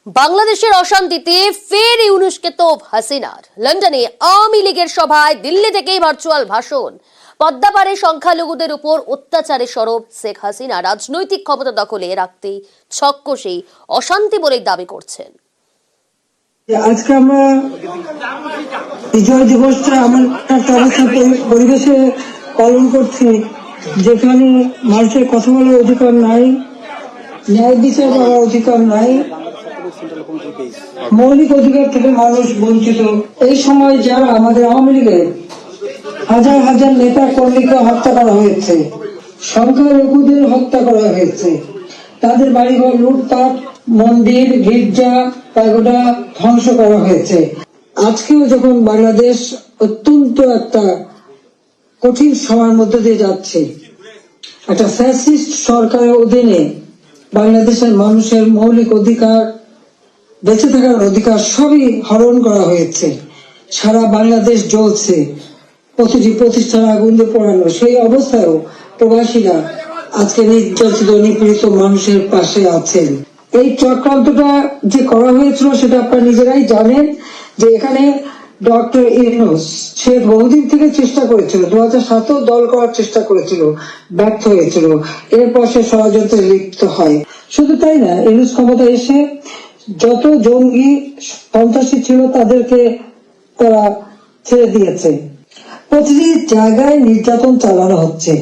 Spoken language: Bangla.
বাংলাদেশের অশান্তিতে ফের ইউনূসকে তোপ হাসিনার। লন্ডনে আওয়ামী লীগের সভায় দিল্লি থেকেই ভার্চুয়াল ভাষণ। পদ্মাপাড়ে সংখ্যালঘুদের উপর অত্যাচারে সরব শেখ হাসিনা রাজনৈতিক ক্ষমতা দখলে রাখতেই ছককষেই অশান্তি বলেই দাবি করছেন। আজকে আমরা বিজয় দিবসটা এমন একটা অবস্থা পরিবেশে পালন করছি যেখানে মানুষের কথা বলার অধিকার নাই, ন্যায় বিচার করার অধিকার নাই, মৌলিক অধিকার থেকে মানুষ বঞ্চিত। এই সময় যারা আমাদের আওয়ামী লীগের হাজার হাজার নেতা কর্মীকে হত্যা করা হয়েছে, সংখ্যালঘুদের হত্যা করা হয়েছে, তাদের বাড়িঘর লুটপাট, মন্দির গির্জা পাগোড়া ধ্বংস করা হয়েছে। আজকেও যখন বাংলাদেশ অত্যন্ত একটা কঠিন সময়ের মধ্যে দিয়ে যাচ্ছে, একটা ফ্যাসিস্ট সরকারের অধীনে বাংলাদেশের মানুষের মৌলিক অধিকার, বেঁচে থাকার অধিকার সবই হরণ করা হয়েছে। সারা বাংলাদেশ জ্বলছে, প্রতিটি প্রতিষ্ঠান আগুন দিয়ে পোড়ানো। সেই অবস্থায়ও প্রবাসীরা আজকে নির্যাতিত নিপীড়িত মানুষের পাশে আছেন। এই চক্রান্তটা যে করা হয়েছিল সেটা আপনারা নিজেরাই জানেন, যে এখানে ডক্টর ইউনূস সে বহুদিন থেকে চেষ্টা করেছিল, 2007 দল করার চেষ্টা করেছিল, ব্যর্থ হয়েছিল। এরপর সে ষড়যন্ত্রে লিপ্ত হয়। শুধু তাই না, ইউনূস ক্ষমতা এসে যত জঙ্গি সন্ত্রাসী ছিল তাদেরকে তারা ছেড়ে দিয়েছে। প্রতিটি জায়গায় নির্যাতন চালানো হচ্ছে।